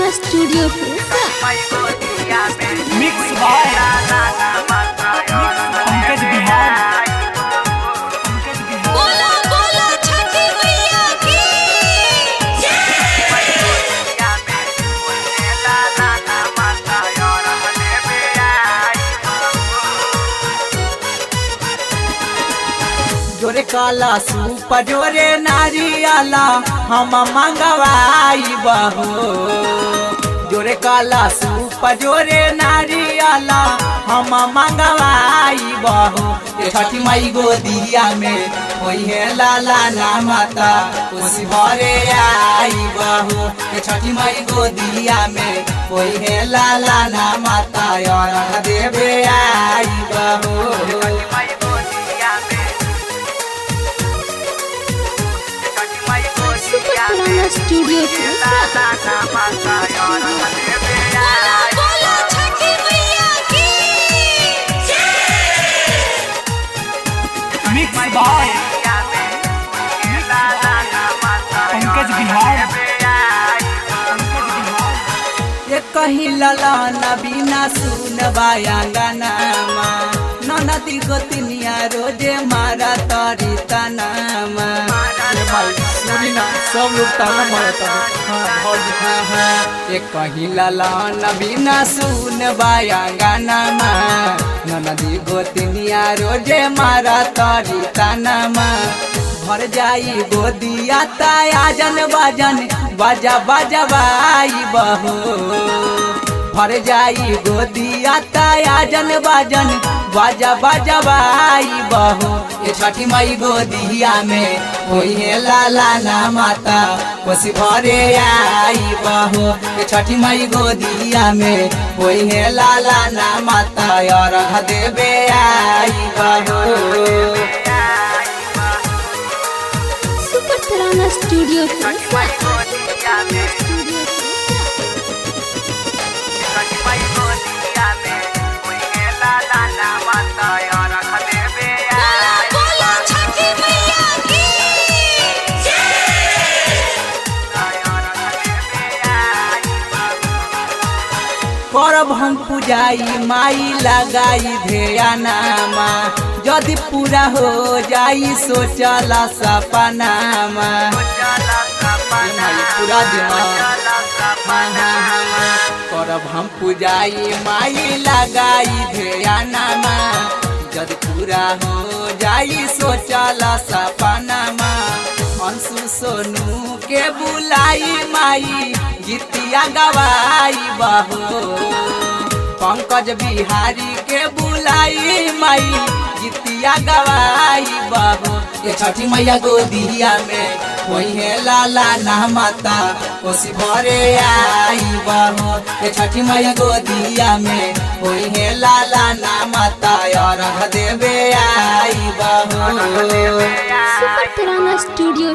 तराना studio mix by Pankaj Bihar. बोला बोला छठी मैया की जोरे काला सूप जोरे नारियाला हम मंगवाई बहो। जोरे काला सूप जोरे नारियाला हम मंगवाई बहो। छठी माई गोदिया में होई है लाला ना माता खुशी भरे आई बहो। छठी माई गोदिया में होई है लाला ना माता और देवे आई बहो। सुपर तराना स्टूडियो बोला बोला छठी मैया की मिक्स बाय पंकज बिहार। ये कही लला नबीना सुन बायांगनामा ननदी गोतनिया रोजे मारा तरी तनामा। सुनी ना सब लोग ताना मारता है। ये कही लला नबीना सुन बायांगनामा ननदी गोतनिया रोजे मारा तरी तनामा। भर जाई गोदिया ताया जन बाजन बाजा बाजा बाई बहो। भर जाई गोदिया ताया जन बाजन बाजा बाजा बाई बहो। ये छठी माई गोदिया में होई है लाला ना माता खुशी भरे आई बहो। ये छठी माई गोदिया में होई है लाला ना माता और देवे आई बहो। सुपर तराना स्टूडियो बोला छठी मैया की करब हम पूजाई माई लगाई ध्यानमा यदि पूरा हो जाई सोचला सपनामा। पूरा करब हम पूजाई माई लगाई ध्यानमा यदि पूरा हो जाई सोचला सपनामा। अंशु सोनू के बुलाई माई गीतिया गवाई बहो। पंकज बिहारी के बुलाई माई गीतिया गवाई बहो। ये छठी मैया गोदिया में होई है लाला ना माता खुशी भरे आई बहो। ये छठी मैया गोदिया में होई है लाला ना माता और देवे आई बहो। सुपर तराना स्टूडियो